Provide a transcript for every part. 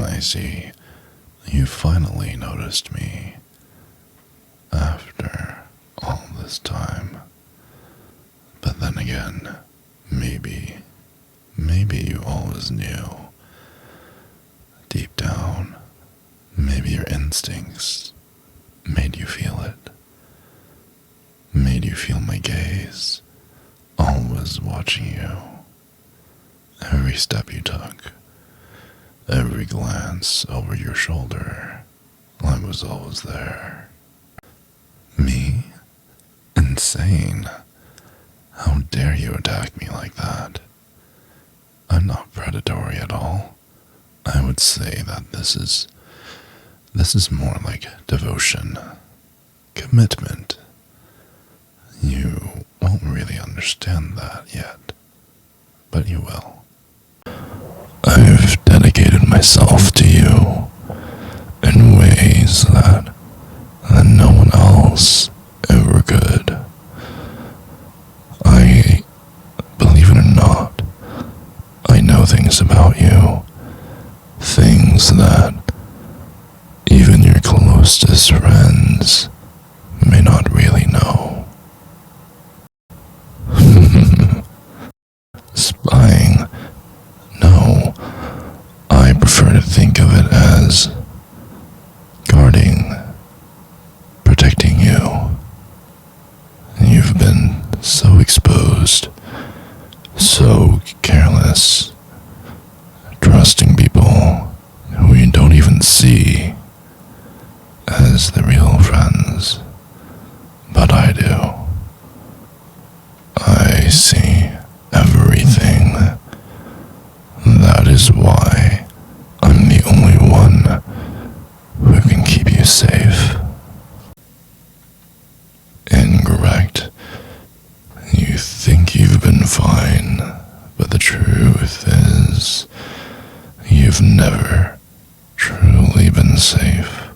I see. You finally noticed me. After all this time. But then again, maybe you always knew. Deep down, maybe your instincts made you feel it. Made you feel my gaze, always watching you. Every step you took, every glance over your shoulder, I was always there. Me? Insane. How dare you attack me like that? I'm not predatory at all. I would say that this is more like devotion, commitment. You won't really understand that yet, but you will. I've dedicated myself to you in ways that no one else ever could. Believe it or not, I know things about you, things that even your closest friends may not really know. Spying? No, I prefer to think of it as guarding, protecting you. You've been so exposed, so careless, trusting people who you don't even see as the real friends, but I do. I see everything. That is why I'm the only one who can keep you safe. Incorrect. You think you've been fine, but the truth is, you've never truly been safe.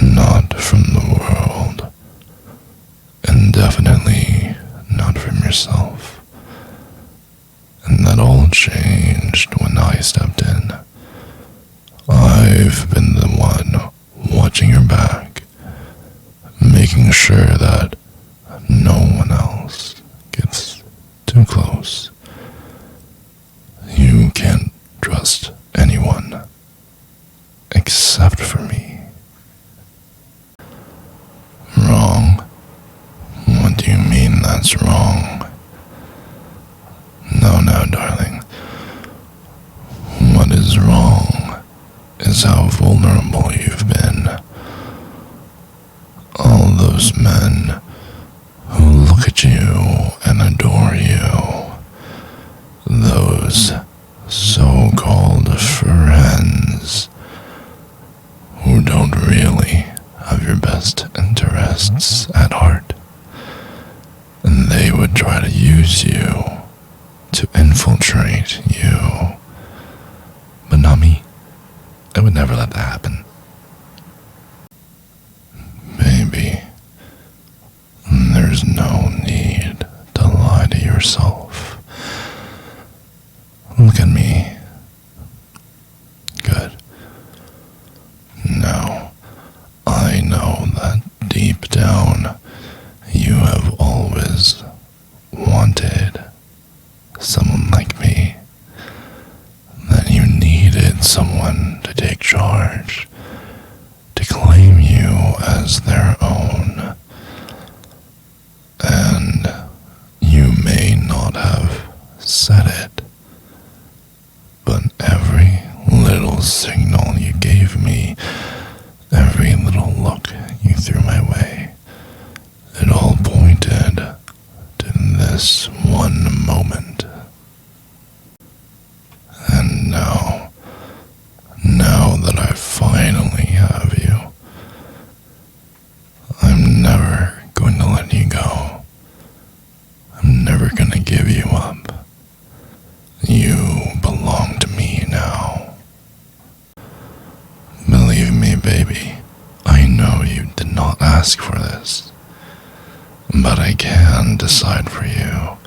Not from the world, and definitely not from yourself. And that all changed when I stepped in. I've been the one watching your back, making sure that no one else gets too close. You can't trust anyone except for me. Wrong? What do you mean that's wrong? No, darling. What is wrong is how vulnerable you've been. All those men who look at you and adore you, those so-called friends who don't really have your best interests at heart, and they would try to use you to infiltrate you. But not me. I would never let that happen. Baby, there's no need to lie to yourself. Look at me. Good. Now, I know that deep down, you have always wanted someone like me. That you needed someone to take charge, to claim you as their own. And you may not have said it, but every little signal you gave me, every little look you threw my way, it all pointed to this one moment. And now that I finally have you, I'm never going to let you go. I'm never going to give you up. You belong to me now. Believe me, baby, I know you did not ask for this, but I can decide for you.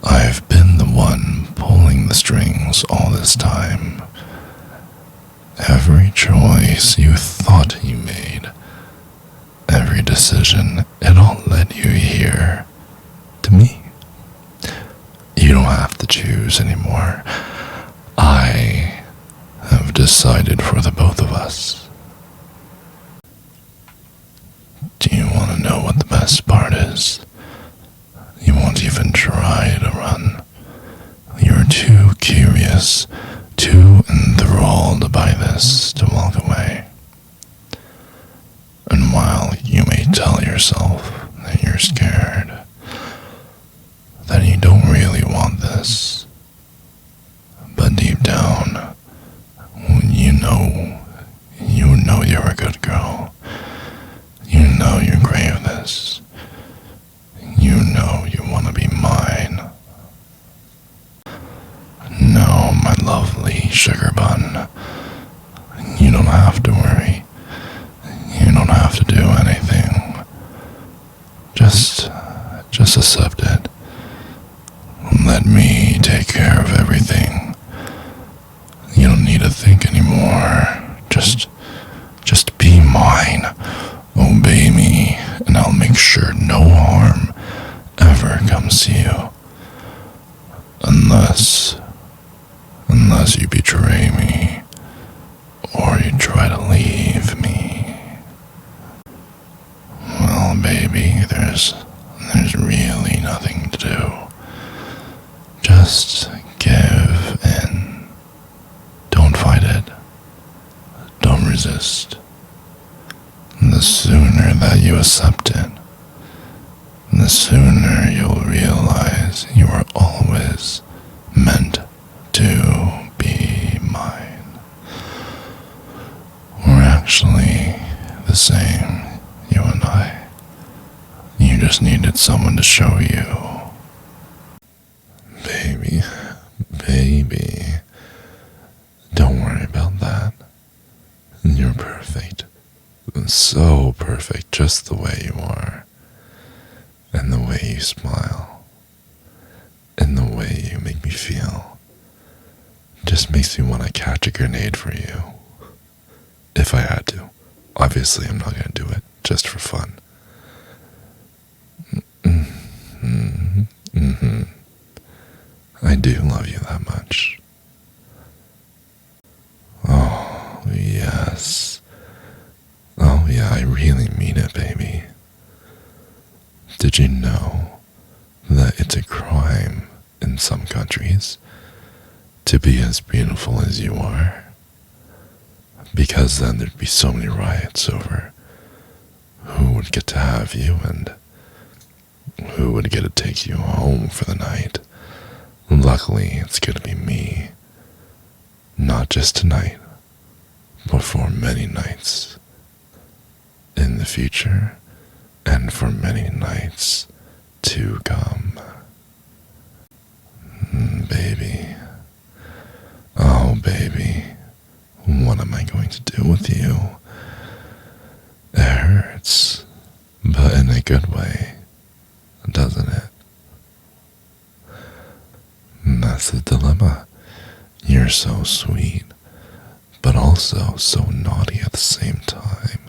I've been the one pulling the strings all this time, every choice you thought you made, every decision, it all led you here to me. You don't have to choose anymore. I have decided for the both of us. Do you want to know what the best part is? You won't even try to run. You're too curious, too enthralled by this to walk away. And while you may tell yourself that you're scared, that you don't really want this, but deep down, you know you're a good girl. You know you crave this. You know you want to be mine. No, my lovely sugar bun. You don't have to worry. You don't have to do anything. Just accept it. Let me take care of everything. You don't need to think anymore. Just be mine. Obey me, and I'll make sure no harm ever comes to you. Unless you betray me, or you try to leave me. Well, baby, there's really nothing to do. Just give in. Don't fight it. Don't resist. The sooner that you accept it, the sooner you'll realize you are always meant to be mine. We're actually the same, you and I. You just needed someone to show you. Baby, don't worry about that. You're perfect. So perfect, just the way you are. And the way you smile. And the way you make me feel. Just makes me want to catch a grenade for you. If I had to. Obviously, I'm not going to do it, just for fun. I do love you that much. Oh, yes. Oh, yeah, I really mean it, baby. Did you know that it's a crime in some countries to be as beautiful as you are? Because then there'd be so many riots over who would get to have you and who would get to take you home for the night. Luckily, it's gonna be me. Not just tonight, but for many nights in the future, and for many nights to come. Baby. Oh, baby. What am I going to do with you? It hurts, but in a good way, doesn't it? That's the dilemma. You're so sweet, but also so naughty at the same time.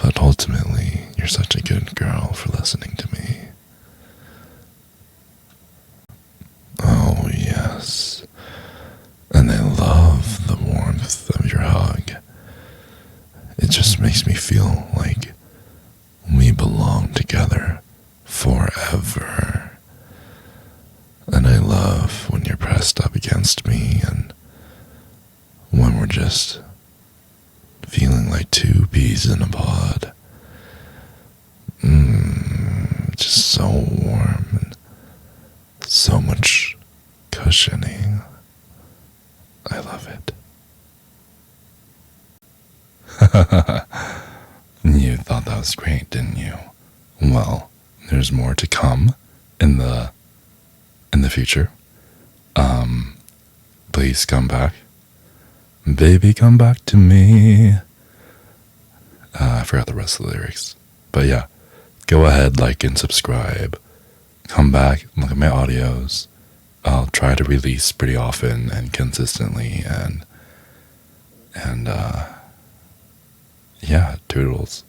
But ultimately, you're such a good girl for listening to me. Oh, yes. And I love the warmth of your hug. It just makes me feel like we belong together forever. And I love when you're pressed up against me and when we're just feeling like two peas in a pod. Just so warm and so much cushioning. I love it. You thought that was great, didn't you? Well, there's more to come in the future. Please come back. Baby, come back to me. I forgot the rest of the lyrics. But yeah, go ahead, like and subscribe. Come back, look at my audios. I'll try to release pretty often and consistently, and And, yeah, toodles.